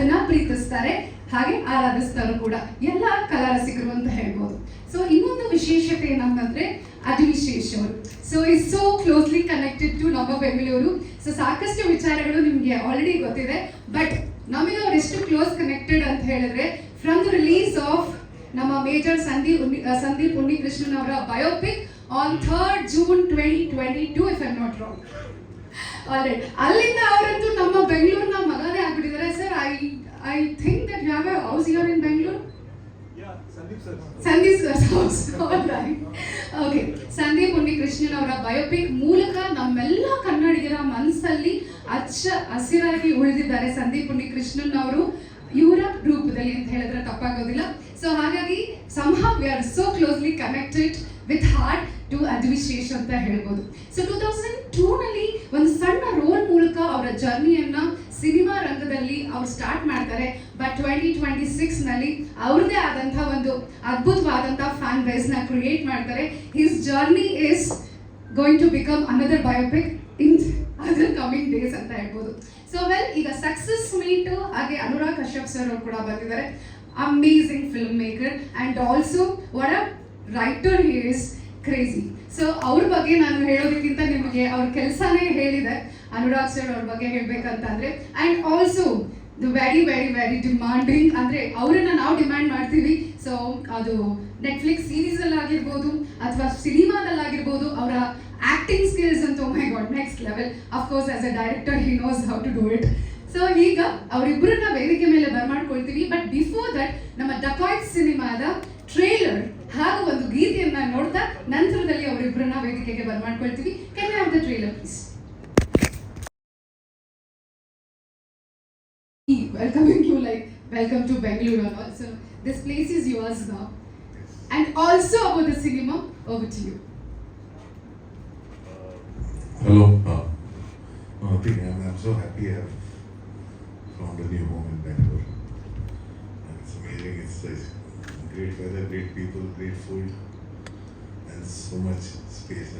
ಅದನ್ನ ಪ್ರೀತಿಸ್ತಾರೆ, ಹಾಗೆ ಆರಾಧಿಸ್ತಾರೆ ಕೂಡ ಎಲ್ಲ ಕಲಾರಸಿಕರು ಅಂತ ಹೇಳ್ಬೋದು. ಸೊ ಇನ್ನೊಂದು ವಿಶೇಷತೆ ಏನಂತಂದ್ರೆ ಅದಿವಿ ಶೇಷ್ ಅವರು. So is so closely connected to ನಮ್ಮ ಬೆಂಗಳೂರು. ಸೊ ಸಾಕಷ್ಟು ವಿಚಾರಗಳು ನಿಮಗೆ ಆಲ್ರೆಡಿ ಗೊತ್ತಿದೆ, ಬಟ್ ನಮಗೆ ಅವ್ರು ಎಷ್ಟು ಕ್ಲೋಸ್ ಕನೆಕ್ಟೆಡ್ ಅಂತ ಹೇಳಿದ್ರೆ ಫ್ರಮ್ ದ ರಿಲೀಸ್ ಆಫ್ ನಮ್ಮ ಮೇಜರ್ ಸಂದೀಪ್ ಉನ್ನಿಕೃಷ್ಣನ್ ಅವರ biopic on 3rd June 2022 if I'm not wrong. Alright, ಅಲ್ಲಿಂದ ಅವರಂತೂ ನಮ್ಮ ಬೆಂಗಳೂರಿನ ಮಗನೇ ಆಗ್ಬಿಟ್ಟಿದ್ದಾರೆ. Sir, I think that you have a house here in Bengaluru. Sandeep sir's house. Okay, Sandeep Unnikrishnan ಅವರ ಬಯೋಪಿಕ್ ಮೂಲಕ ನಮ್ಮೆಲ್ಲ ಕನ್ನಡಿಗರ ಮನಸ್ಸಲ್ಲಿ ಅಚ್ಚ ಹಸಿರಾಗಿ ಉಳಿದಿದ್ದಾರೆ ಸಂದೀಪ್ ಉನ್ನಿಕೃಷ್ಣನ್ ಅವರು, ಇವರ ರೂಪದಲ್ಲಿ ಅಂತ ಹೇಳಿದ್ರೆ ತಪ್ಪಾಗೋದಿಲ್ಲ. ಸೊ ಹಾಗಾಗಿ somehow we are so closely connected with heart to ಅದಿವಿ ಶೇಷ್ ಅಂತ ಹೇಳ್ಬೋದು. ಸೊ 2002 ನಲ್ಲಿ ಒಂದು ಸಣ್ಣ ರೋಲ್ ಮೂಲಕ ಅವರ ಜರ್ನಿಯನ್ನ ಸಿನಿಮಾ ರಂಗದಲ್ಲಿ ಅವ್ರು ಸ್ಟಾರ್ಟ್ ಮಾಡ್ತಾರೆ. ಬಟ್ 2026 ನಲ್ಲಿ ಅವ್ರದೇ ಆದಂತಹ ಒಂದು ಅದ್ಭುತವಾದಂತಹ ಫ್ಯಾನ್ ಬೇಸ್ ನ ಕ್ರಿಯೇಟ್ ಮಾಡ್ತಾರೆ. His journey is going to become another biopic in other coming days ಅಂತ ಹೇಳ್ಬೋದು. ಸೊ ವೆಲ್, ಈಗ ಸಕ್ಸಸ್ ಮೀಟ್ ಹಾಗೆ ಅನುರಾಗ್ ಕಶ್ಯಪ್ ಸರ್ ಅವರು ಕೂಡ ಬಂದಿದ್ದಾರೆ. Amazing filmmaker and also what a writer he is, crazy. So ಅವ್ರ ಬಗ್ಗೆ ನಾನು ಹೇಳೋದಕ್ಕಿಂತ ನಿಮಗೆ ಅವ್ರ ಕೆಲಸನೇ ಹೇಳಿದೆ. ಅನುರಾಗ್ ಸರ್ ಅವ್ರ ಬಗ್ಗೆ ಹೇಳ್ಬೇಕಂತಂದ್ರೆ and also the very very very demanding, ಅಂದ್ರೆ ಅವರನ್ನ ನಾವು ಡಿಮ್ಯಾಂಡ್ ಮಾಡ್ತೀವಿ. ಸೊ ಅದು ನೆಟ್ಫ್ಲಿಕ್ಸ್ ಸೀರೀಸ್ ಅಲ್ಲಿ ಆಗಿರ್ಬೋದು ಅಥವಾ ಸಿನಿಮಾದಲ್ಲಾಗಿರ್ಬೋದು, ಅವರ ಆಕ್ಟಿಂಗ್ ಸ್ಕಿಲ್ಸ್ ಅಂತೂ my God next level. Of course as a director he knows how to do it. So ಈಗ ಅವರಿಬ್ಬರನ್ನ ವೇದಿಕೆ ಮೇಲೆ ಬರ್ಮಾಡ್ಕೊಳ್ತೀವಿ. ಬಟ್ ಬಿಫೋರ್ ದಟ್ ನಮ್ಮ ಡಕಾಯ್ಟ್ ಸಿನಿಮಾದ ಟ್ರೇಲರ್ ಹಾಗೂ ಒಂದು ಗೀತೆಯನ್ನ ನೋಡ್ತಾ ನಂತರದಲ್ಲಿ ಅವರಿಬ್ಬರನ್ನ ವೇದಿಕೆಗೆ ಬರ್ಮಾಡ್ಕೊಳ್ತೀವಿ. Can you have the trailer please? Welcoming you like welcome to Bengaluru and all. So this place is yours now. And also about the cinema, over to you. Hello. I'm so happy I have found a new home in Bangalore. And it's amazing. It's great weather, great people, great food, and so much space.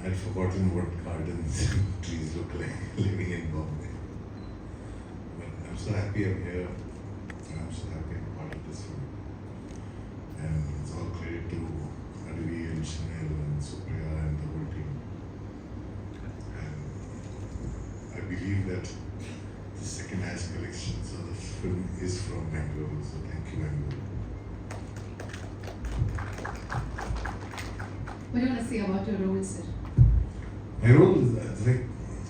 I'd forgotten what gardens and trees look like living in Bombay. But I'm so happy I'm here. I'm so happy I'm part of this film. And it's all credit to Adivi and Chanel and Supriya and the whole team. And I believe that the second half collections of the film is from Bangalore, so thank you, Bangalore. What do you want to say about your role, sir? My role is like,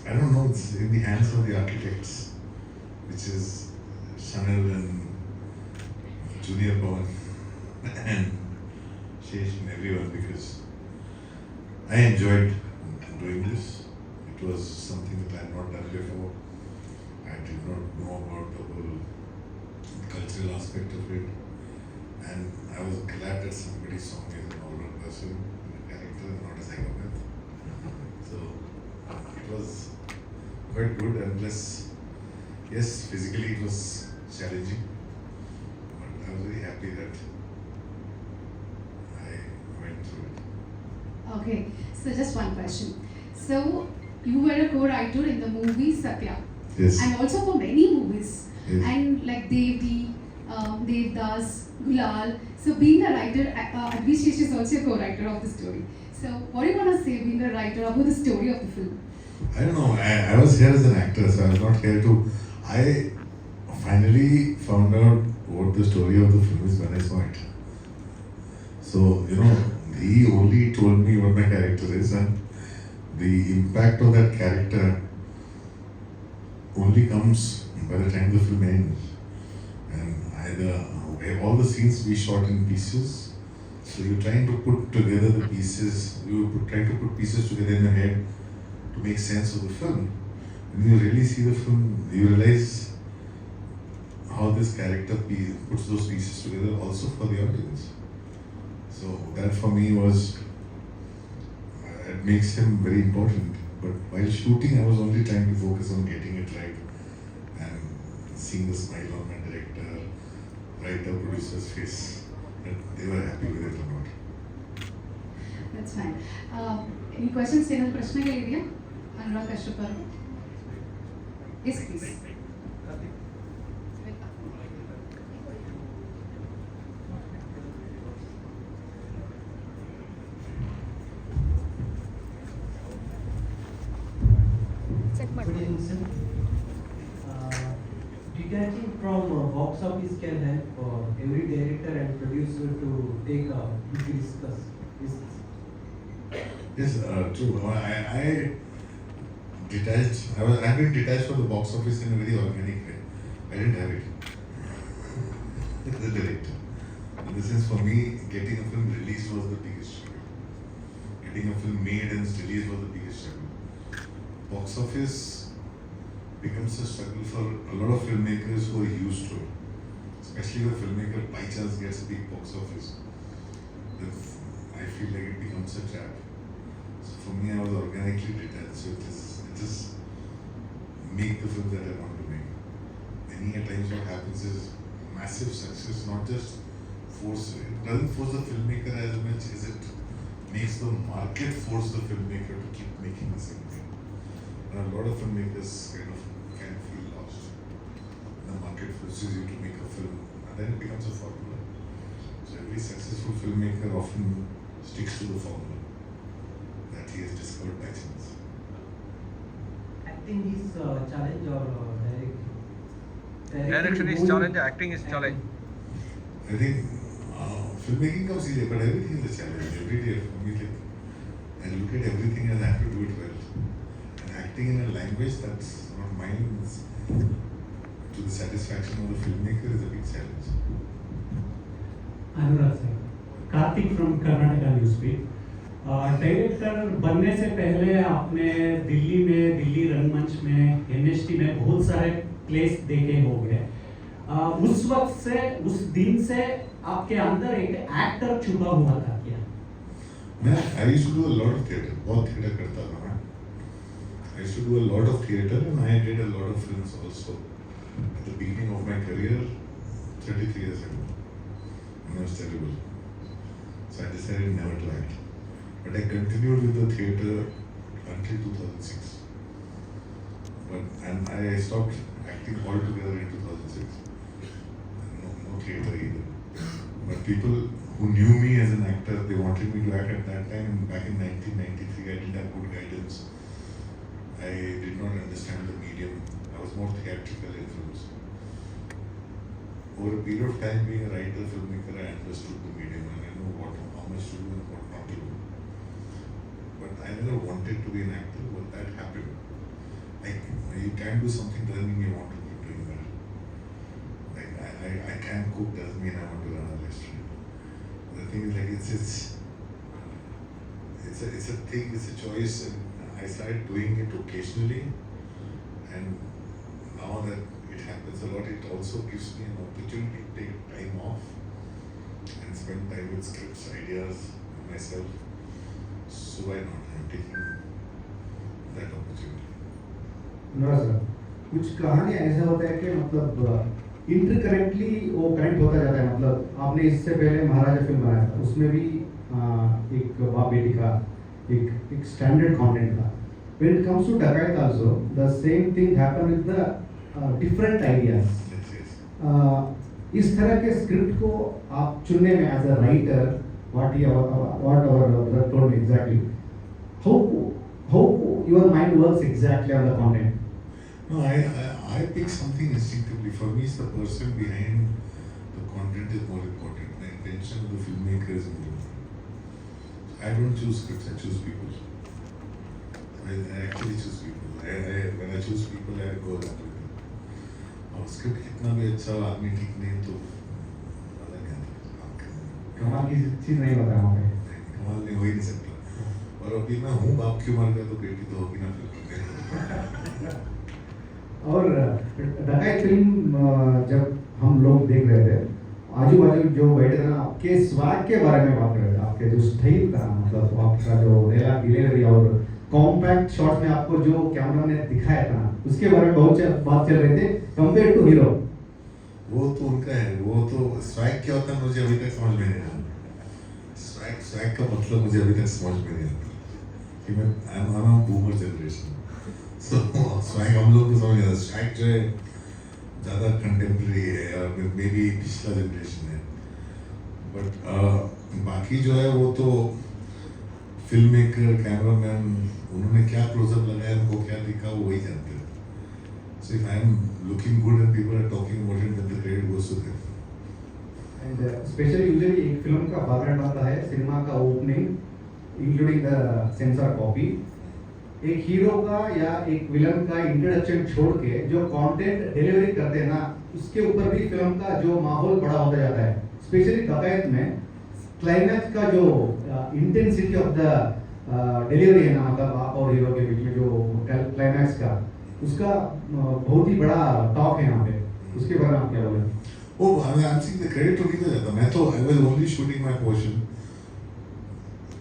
I don't know, it's in the hands of the architects, which is Chanel and Junior Pawan and Shesh and everyone, because I enjoyed doing this. It was something that I had not done before. I did not know about the whole cultural aspect of it, and I was glad that somebody saw me as an all-round person, a character, not a psychopath. So it was quite good, and plus, yes, physically it was challenging, but I was very happy that I went through it. Okay, so just one question. So you were a co-writer in the movie Satya. Yes. And also for many movies. Yes. And like Devdi, Devdas, Gulal. So being a writer, Adivi Sesh is also a co-writer of the story. So what do you want to say being a writer about the story of the film? I don't know, I was here as an actor, so I was not here to... I finally found out what the story of the film is when I saw it. So, you know, he only told me what my character is, and the impact of that character only comes by the time the film ends. And all the scenes we shot in pieces, so you're trying to put together the pieces, trying to put pieces together in your head to make sense of the film. When you really see the film, you realize how this character puts those pieces together also for the audience. So that for me was, it makes him very important. But while shooting, I was only trying to focus on getting it right and seeing the smile on my director, writer, producer's face, and they were happy with it or not. That's fine. Any questions? Any questions? Anurag Kashyap? Yes, please. Good evening, sir. Detaching from box office can help every director and producer to take big risks. Yes, true. I detached. I've been detached from the box office in a very organic way. I didn't have it. The director. In the sense, for me, getting a film released was the biggest struggle. Getting a film made and released was the biggest struggle. Box office becomes a struggle for a lot of filmmakers who are used to it. Especially if a filmmaker by chance gets a big box office. Then I feel like it becomes a trap. So for me, I was organically detached. So it is make the film that I want to make. Many a times what happens is massive success, not just force, it doesn't force the filmmaker as much as it makes the market force the filmmaker to keep making the same thing. And a lot of filmmakers kind of feel lost. The market forces you to make a film and then it becomes a formula. So every successful filmmaker often sticks to the formula that he has discovered by chance. Acting is challenge or Direction is challenge, acting is challenge. I think filmmaking comes easy, but everything is a challenge. Every day for me, like, I look at everything and I have to do it well. And acting in a language that's not mine is, to the satisfaction of the filmmaker is a big challenge. Anurag sir, Karthik from Karnataka newsfeed. Director बनने से पहले आपने दिल्ली रंगमंच में NST में बहुत सारे place देखे होंगे। उस वक्त से उस दिन से आपके अंदर एक एक्टर छुपा हुआ था क्या? मैं I used to do a lot of theatre, बहुत theatre करता था मैं। I used to do a lot of theatre and I did a lot of films also. At the beginning of my career, 33 years ago, when I was terrible. So I decided never to act. But I continued with the theatre until 2006. And I stopped acting altogether in 2006. No theatre either. But people who knew me as an actor, they wanted me to act at that time. Back in 1993, I didn't have good guidance. I did not understand the medium. I was more theatrical in films. Over a period of time, being a writer, filmmaker, I understood the medium and I know how much to do and what not to do. But I never wanted to be an actor, but that happened. You can do something doesn't mean you want to keep doing that. Like I can cook doesn't mean I want to run a restaurant. The thing is like it's a thing, it's a choice, and I started doing it occasionally, and now that it happens a lot, it also gives me an opportunity to take time off and spend time with scripts, ideas, myself. So why not? I'm taking that opportunity. Anurag sir, कुछ कहानी ऐसा होता है कि मतलब इंटरकरेंटली वो connect होता जाता है। मतलब आपने इससे पहले महाराजा फिल्म बनाया था, उसमें भी एक बाप बेटी का एक स्टैंडर्ड कंटेंट था। When it comes to DACOIT also, the same thing happened with the different ideas. इस तरह के स्क्रिप्ट को आप चुनने में as a writer, what our brother told exactly, how your mind works exactly on the content. No, I pick something instinctively. For me, it's the person behind the content is more important. The intention of the filmmaker is more important. I don't choose scripts, I choose people. I actually choose people. When I choose people, I go along with them. और script कितना भी अच्छा हो, आदमी ठीक नहीं तो अलग है। कमाल की चीज नहीं बताया वहाँ पे। कमाल नहीं हो ही नहीं सकता। और अभी मैं हूँ बाप क्यों मर गया तो बेटी तो होगी ना फिर। और डकैत फिल्म जब हम लोग देख रहे थे, आजू बाजू जो बैठे थे ना, आपके स्वाग के बारे में बात कर रहे थे, आपके जो स्टाइल था, मतलब आपका जो डिलीवरी और कॉम्पैक्ट शॉट में आपको जो कैमरा ने दिखाया था, उसके बारे में बहुत बात चल रहे थे कंपेयर टू हीरो। वो तो उनका है, वो तो स्वैग क्या होता है मुझे अभी तक समझ में नहीं आता। स्वैग का मतलब मुझे अभी तक समझ में नहीं आता कि मैं I am boomer generation, so swag हम लोग को समझ आता। स्वैग जो है ज़्यादा कंटेम्प्रेरी है या मे बी पिछला जनरेशन है, बट बाकी जो है वो तो फिल्म मेकर, कैमरामैन, उन्होंने क्या क्लोजअप लगाया, उनको क्या दिखा, वो वही जानते हैं. So if I am looking good and people are talking about it, then the credit goes to them. And especially usually एक फिल्म का बैकग्राउंड आता है सिनेमा का opening including the sensor copy. एक हीरो का या एक विलन का इंट्रोडक्शन छोड़ के जो कंटेंट डिलीवरी करते हैं ना, उसके ऊपर भी फिल्म का जो माहौल बड़ा होता जाता है. स्पेशली डकैत में क्लाइमैक्स का जो इंटेंसिटी ऑफ द डिलीवरी है ना, मतलब आप और हीरो के बीच में जो क्लाइमैक्स का, उसका बहुत ही बड़ा टॉक है यहाँ पे. उसके बारे में आप क्या बोलें? Oh, I'm seeing the credit to किधर जाता. मैं तो I was only shooting my portion.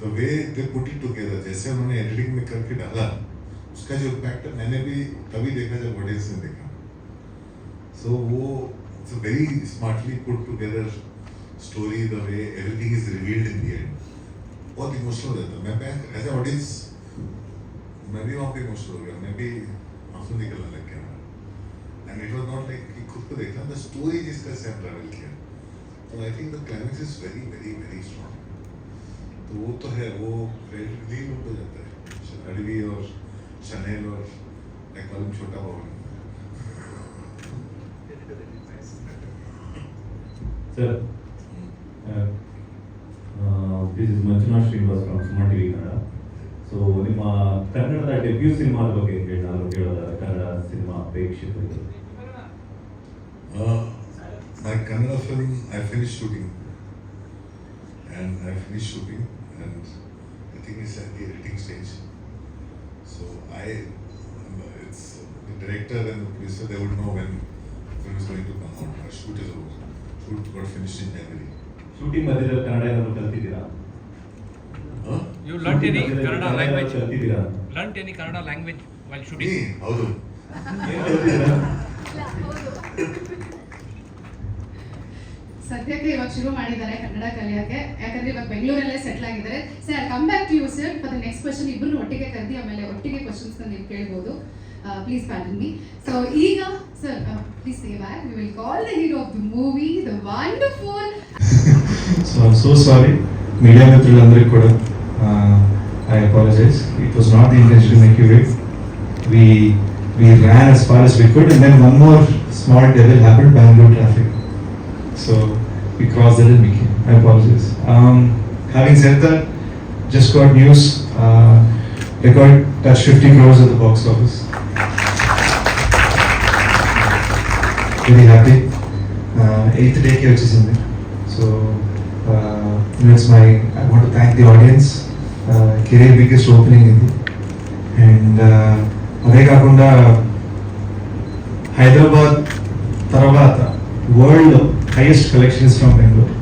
The way they put it together, जैसे उन्होंने एडिटिंग में करके डाला, उसका जो इम्पैक्ट मैंने भी तभी देखा जब ऑडियंस ने देखा. So वो it's a very smartly put together story, the way everything is revealed in the end. बहुत इमोशनल हो जाता. मैं एज ए ऑडियंस मैं भी वहाँ पे इमोशनल हो गया. मैं भी आंसू निकलने लग गया. And it was not like कि खुद को देखना, the story जिसका से हम ट्रैवल किया. So I think the climax is very very very strong. तो वो तो है, वो क्रेडिट भी उनको जाता है. अडवी और शनेल और एक कॉलम छोटा भवन. Sir, this is Manjuna Srinivas from Suma TV Kannada. So ನಿಮ್ಮ ಕನ್ನಡದ ಡೆಬ್ಯೂ ಸಿನಿಮಾದ ಬಗ್ಗೆ ಹೇಳೋದಾದ್ರೆ ಕನ್ನಡ ಸಿನಿಮಾ ಪ್ರೇಕ್ಷಕರಿಗೆ. My Kannada film, I finished shooting, and I think it's at the editing stage. So it's the director and the producer, they would know when the film is going to come out. Our shoot is over. Shoot got finished in January. Shooting ಮಧ್ಯದಲ್ಲಿ ಕನ್ನಡ ಏನಾದ್ರು ಕಲ್ತಿದ್ದೀರಾ? You learnt any Kannada language? ಕಲ್ತಿದ್ದೀರಾ? Learnt any Kannada language while shooting? ಹೌದು. ಏನು ಕಲ್ತಿದ್ದೀರಾ? ಸದ್ಯಕ್ಕೆ ಇವಾಗ ಶುರು ಮಾಡಿದ್ದಾರೆ ಕನ್ನಡ ಕಲಿಯೋಕ್ಕೆ, ಯಾಕಂದ್ರೆ ಇವಾಗ ಬೆಂಗಳೂರಲ್ಲೇ ಸೆಟ್ಲ್ ಆಗಿದ್ದಾರೆ. Sir come back to you sir for the next question. ಇಬ್ಬರು ಒಟ್ಟಿಗೆ ಕರೆದಿ ಆಮೇಲೆ ಒಟ್ಟಿಗೆ ಕ್ವೆಶ್ಚನ್ಸ್ ನೀವು ಕೇಳ್ಬೋದು. Please pardon me. ಸೊ ಈಗ sir please stay back. We will call the hero of the movie, the wonderful. So I'm so sorry, media mitralandriku kuda I apologize. It was not the intention to make you wait. We ran as far as we could, and then one more small devil happened, Bangalore traffic. So we crossed it and we came. I apologize. Having said that, just got news. DACOIT touched 50 crores at the box office. Very happy. 8th day ki vachesindi. So I want to thank the audience. Career biggest opening idi. And అదే కాకుండా హైదరాబాద్ తర్వాత world highest collections from Bengaluru.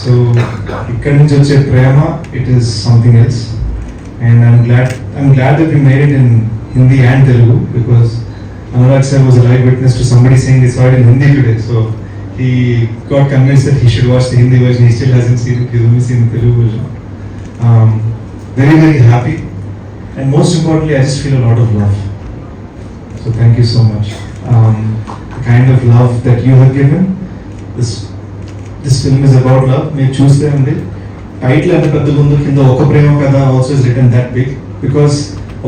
So ఇక్కడి నుంచి వచ్చే ప్రేమ, it is something else. And I'm glad that we made it in Hindi and Telugu, because Anurag sir was a live witness to somebody saying he saw it in Hindi today. So he got convinced that he should watch the Hindi version. He still hasn't seen it. He's only seen the Telugu version. Very very happy, and most importantly I just feel a lot of love. So thank you so much. The kind of love that you have given, this film is about love. May choose them and title and the mundu kinda Oka Prema Kada also is written that big, because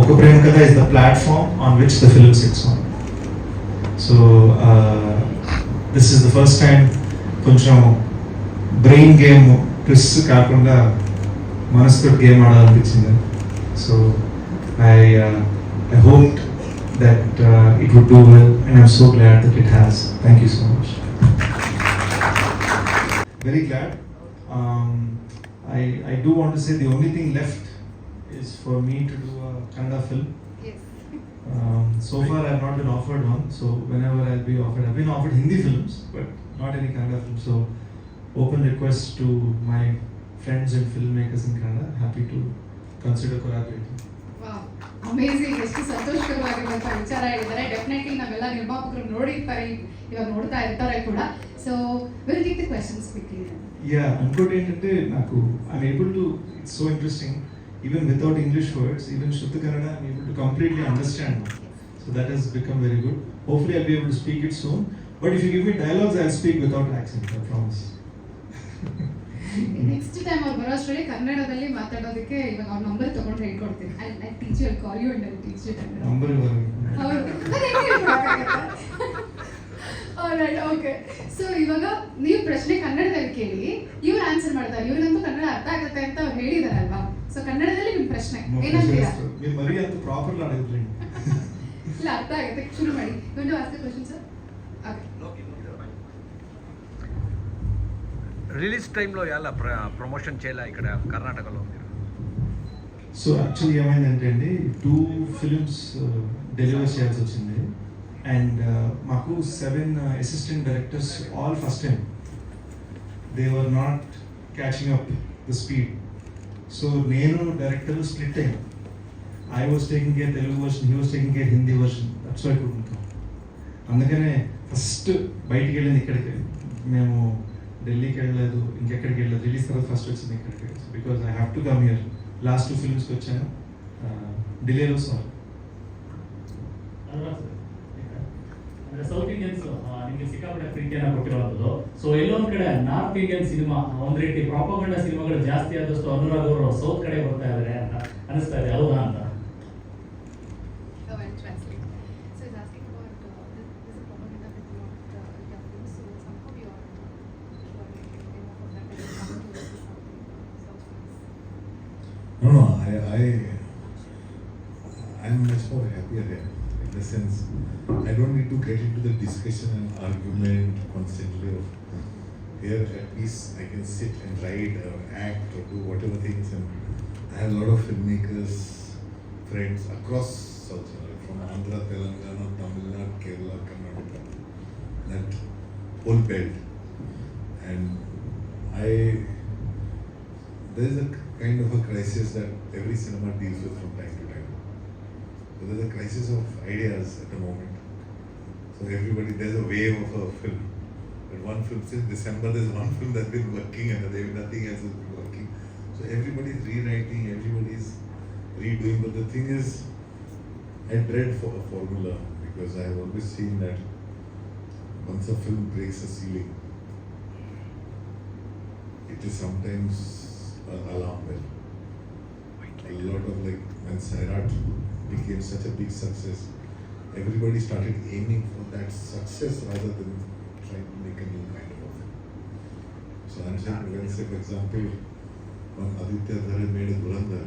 Oka Prema Kada is the platform on which the film sits on. So this is the first time కొంచెం brain game plus కాకుండా మనసుతో game ఆడాలనిపించింది. So I hoped that it would do well, and I'm so glad that it has. Thank you so much. Very glad. I do want to say the only thing left is for me to do a Kannada film. Yes. So far I've not been offered one, so whenever I'll be offered, I've been offered Hindi films but not any Kannada film. So open request to my friends and filmmakers in Kannada, happy to consider collaborating. Wow, amazing. ಎಷ್ಟು ಸಂತೋಷಕರವಾಗಿರುವಂಥ ವಿಚಾರ ಹೇಳಿದ್ದಾರೆ. Definitely ನಾವೆಲ್ಲ ನಿರ್ಮಾಪಕರು ನೋಡಿರ್ತಾರೆ, ಇವಾಗ ನೋಡ್ತಾ ಇರ್ತಾರೆ ಕೂಡ. So will take the questions quickly. Yeah, ఇంకోటి ఏంటంటే నాకు I'm able to, it's so interesting, even without English words, even Shuddha Kannada I'm able to completely understand. So that has become very good. Hopefully I'll be able to speak it soon. But if you give me dialogues, I'll speak without accent, I promise. Next time ಅವ್ರು ಬರೋ ಅಷ್ಟರಲ್ಲಿ ಕನ್ನಡದಲ್ಲಿ ಮಾತಾಡೋದಕ್ಕೆ ಇವಾಗ ಅವ್ರ number ತಗೊಂಡು ಹೇಳ್ಕೊಡ್ತೀನಿ. I teach you, call you and I teach you Kannada. Number alright, okay. So ಇವಾಗ ನೀವು ಪ್ರಶ್ನೆ ಕನ್ನಡದಲ್ಲಿ ಕೇಳಿ, ಇವ್ರು ಆನ್ಸರ್ ಮಾಡ್ತಾರೆ. ಇವ್ರಿಗಂತೂ ಕನ್ನಡ ಅರ್ಥ ಆಗುತ್ತೆ ಅಂತ ಅವ್ರು ಹೇಳಿದಾರಲ್ವಾ. ಸೊ ಕನ್ನಡದಲ್ಲಿ ನಿಮ್ಮ ಪ್ರಶ್ನೆ ಏನಂತೀರಾ? ನೀವು ಮರಿ ಅಂತ ಪ್ರಾಪರ್ ಆಡಿದ್ರಿ. ಇಲ್ಲ, ಅರ್ಥ ಆಗುತ್ತೆ. ಶುರು ಮಾಡಿ. You want to ask the question sir? Okay. Release టైంలో ఎలా ప్రమోషన్ చేయాలి ఇక్కడ కర్ణాటకలో మీరు? సో యాక్చువల్లీ ఏమైందంటే అండి, 2 ఫిలిమ్స్ డెలివర్ చేయాల్సి వచ్చింది. అండ్ మాకు 7 assistant directors all first time. They were not catching up the speed. So నేను డైరెక్టర్ స్ప్లిట్ అయ్యాను. I was taking care Telugu version, he was taking care Hindi version. That's why could come. అందుకనే first బయటికి వెళ్ళింది ఇక్కడికి. మేము ఢిల్లీకి వెళ్ళలేదు, ఇంకెక్కడికి వెళ్ళలేదు. రిలీజ్ తర్వాత ఫస్ట్ వచ్చింది ఇక్కడికి. Because I have to come here. Last 2 ఫిల్మ్స్కి వచ్చాను, డిలేలో సార్. ಅಂದರೆ ಸೌತ್ ಇಂಡಿಯನ್ಸ್ ನಿಮಗೆ ಸಿಕ್ಕಾಪಟ್ಟೆ ಪ್ರೀತಿಯನ್ನು ಕೊಟ್ಟಿರುವಂಥದ್ದು. ಸೊ ಎಲ್ಲೋ ಒಂದು ಕಡೆ ನಾರ್ತ್ ಇಂಡಿಯನ್ ಸಿನಿಮಾ ಒಂದು ರೀತಿ ಪ್ರಾಪಗಂಡ ಸಿನಿಮಾಗಳು ಜಾಸ್ತಿ ಆದಷ್ಟು ಅನುರಾಗ್ ಅವರು ಸೌತ್ ಕಡೆ ಬರ್ತಾ ಇದ್ದಾರೆ ಅಂತ ಅನಿಸ್ತಾ ಇದೆ, ಹೌದಾ ಅಂತ? No, I'm much more happier here. In the sense, I don't need to get into the discussion and argument constantly. Of here, at least I can sit and write or act or do whatever things. And I have a lot of filmmakers, friends across South India, from Andhra, Telangana, Tamil Nadu, Kerala, Karnataka, that whole belt. And there is a kind of a crisis that every cinema deals with from time to time. So there's a crisis of ideas at the moment. So there's a wave of a film. But one film, since December, there's one film that's been working and nothing else has been working. So everybody's rewriting, everybody's redoing. But the thing is, I dread for a formula, because I have always seen that once a film breaks a ceiling, it is sometimes an alarm bell. A lot of, like, when Sairat became such a big success, everybody started aiming for that success rather than trying to make a new kind of film. So I'm saying, when, say, for example, when Aditya Dhar made a Dhurandhar,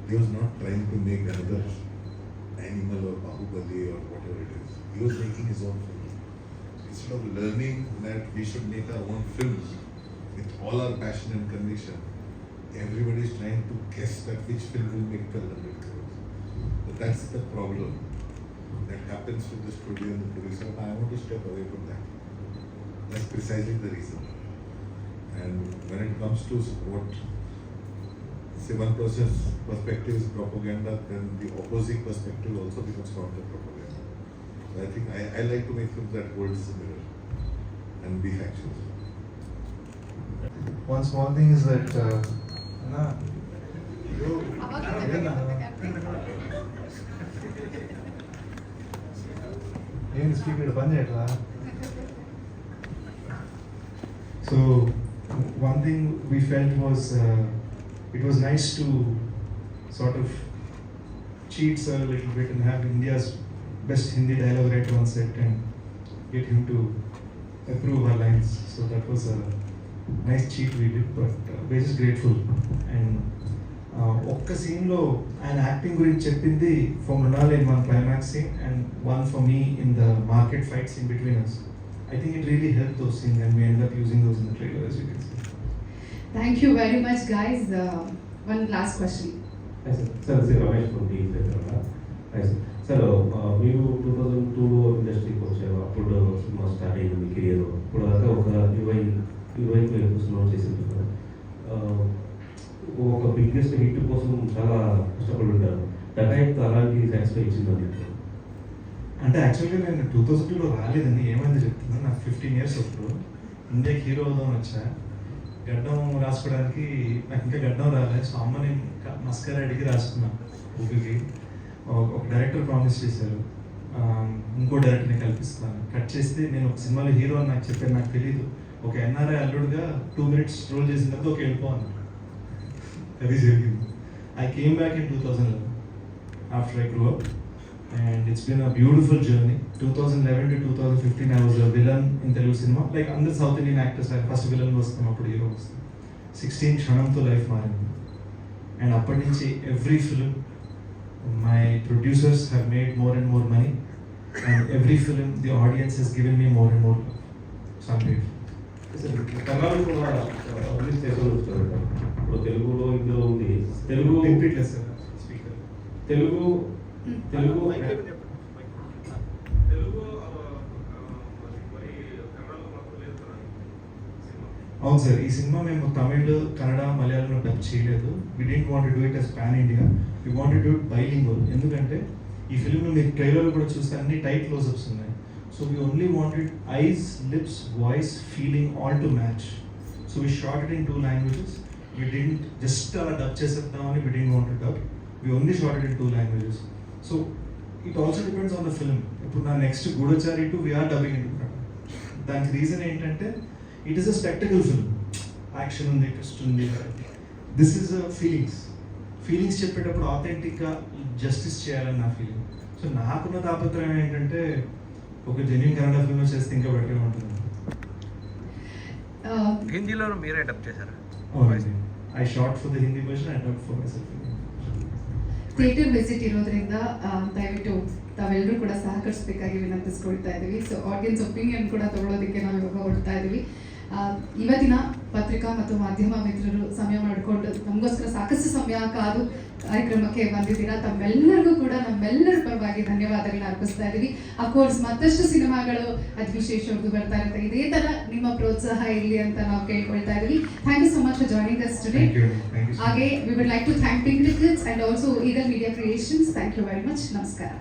he was not trying to make another Animal or Bahubali or whatever it is. He was making his own film. Instead of learning that we should make our own films with all our passion and conviction, everybody is trying to guess that which film will make 1,200 crores. But that's the problem that happens with the studio and the producer. I want to step away from that. That's precisely the reason. And when it comes to what, say, one person's perspective is propaganda, then the opposite perspective also becomes counter propaganda. So I think I like to make films that hold as a mirror and be factual. One small thing is that ಏನು speaker ಬಂದಿರಲ್ಲ. So one thing we felt was it was nice to sort of cheat Sir a little bit and have India's best Hindi dialogue writer on set and get him to approve our lines. So that was a nice cheat we did, but we're just grateful. And ఒక్క సీన్లో ఆయన acting గురించి చెప్పింది for Mrinal in one climax scene and one for me in the market fight scene between us. I think it really helped those scenes and we ended up using those in the trailer, as you can see. Thank you very much, guys. One last question. Hi sir. Sir, this is Ramesh from Telangana. Hi sir. Sir, మీరు 2002లో ఇండస్ట్రీకి వచ్చారు. అప్పుడు cinema start అయింది మీ career. ఇప్పుడు దాకా ఒక 20 cinema చేసింది కదా. ఒక బిగ్గెస్ట్ హిట్ కోసం చాలా కష్టపడి ఉంటారు. డకాయిట్ అలాంటి సాటిస్ఫై ఇచ్చింది. అంటే యాక్చువల్గా నేను 2002లో రాలేదండి. ఏమైంది చెప్తున్నా, నాకు 15 years అప్పుడు ఇండియాకి హీరో అవుదామని వచ్చా. గడ్డం రాసుకోవడానికి నాకు ఇంకా గడ్డం రాలేదు. సో అమ్మని మస్కరా అడిగి రాసుకున్నాను ఊపికి. ఒక డైరెక్టర్ ప్రామిస్ చేశారు, ఇంకో డైరెక్టర్ని కల్పిస్తాను. కట్ చేస్తే నేను ఒక సినిమాలో హీరో అని నాకు చెప్పాను, నాకు తెలియదు. ఒక ఎన్ఆర్ఐ అల్లుడుగా 2 minutes రోల్ చేసిన తర్వాత ఒక వెళ్ళిపోను. అది జరిగింది. I came back in 2011 after I grew up and it's been a beautiful journey. 2011 to 2015 I was a villain in Telugu cinema. Like under South Indian actors, I first villain వస్తాం, అప్పుడు hero వస్తాం. 16 క్షణంతో life మారింది. And అప్పటి నుంచి every film my producers have made more and more money and every film the audience has given me more and more love. So I'm grateful. కన్నడలో కూడా release చేసి వచ్చారు. ఇప్పుడు తెలుగులో ఇందులో ఉంది. తెలుగు రిపీట్లెస్ స్పీకర్ తెలుగు తెలుగు అవును సార్, ఈ సినిమా మేము తమిళ్, కన్నడ, మలయాళంలో డబ్ చేయలేదు. We didn't want to do it as pan India. We want to do it bilingual. ఎందుకంటే ఈ ఫిల్మ్ మీరు ట్రైలర్ కూడా చూస్తే అన్ని టైట్ క్లోజప్స్ ఉన్నాయి. So we only wanted eyes, lips, voice, feeling all to match. So we shot it in 2 languages. We didn't just అలా dub చేసేద్దామని we didn't want to dub. We only shot it in 2 languages. So it also depends on the film. ఇప్పుడు నా next Goodachari two we're dubbing in. దానికి reason ఏంటంటే it is a spectacle film. Action ఉంది, twist ఉంది. This is feelings చెప్పేటప్పుడు ఆథెంటిక్గా justice చేయాలని నా ఫీలింగ్. సో నాకున్న తాపత్రయం ఏంటంటే ఒక జెన్యూన్ కన్నడ ఫిల్మ్ చేస్తే ఇంకా బెటర్గా ఉంటుంది. హిందీలో మీరే డబ్ చేశారా? I short for the Hindi version, I dubbed for myself. Theatre visit ಇರೋದ್ರಿಂದ ದಯವಿಟ್ಟು ತಾವೆಲ್ಲರೂ ಕೂಡ ಸಹಕರಿಸಬೇಕಾಗಿ ವಿನಂತಿಸ್ಕೊಳ್ತಾ ಇದ್ದೀವಿ. ಸೊ ಆಡಿಯನ್ಸ್ ಒಪಿನಿಯನ್ ಕೂಡ ತಗೊಳ್ಳೋದಕ್ಕೆ ನಾವು ಇವಾಗ ಹೊರಡ್ತಾ ಇದ್ದೀವಿ. ಇವತ್ತಿನ ಪತ್ರಿಕಾ ಮತ್ತು ಮಾಧ್ಯಮ ಮಿತ್ರರು ಸಮಯ ಮಾಡಿಕೊಂಡು ನಮಗೋಸ್ಕರ ಸಾಕಷ್ಟು ಸಮಯ ಕಾದು ಕಾರ್ಯಕ್ರಮಕ್ಕೆ ಬಂದಿದ್ದೀರಾ. ತಮ್ಮೆಲ್ಲರಿಗೂ ಕೂಡ ನಮ್ಮೆಲ್ಲರ ಪರವಾಗಿ ಧನ್ಯವಾದಗಳನ್ನ ಅರ್ಪಿಸ್ತಾ ಇದ್ದೀವಿ. ಅಫ್ಕೋರ್ಸ್ ಮತ್ತಷ್ಟು ಸಿನಿಮಾಗಳು ಅದ್ವಿ ಶೇಷ್ ಅವ್ರದ್ದು ಬರ್ತಾ ಇರುತ್ತೆ. ಇದೇ ಥರ ನಿಮ್ಮ ಪ್ರೋತ್ಸಾಹ ಇರಲಿ ಅಂತ ನಾವು ಕೇಳ್ಕೊಳ್ತಾ ಇದ್ದೀವಿ. Thank you so much for joining us today. ಹಾಗೆ we would like to thank Pink Tickets and also Eagle Media Creations. Thank you very much. ನಮಸ್ಕಾರ.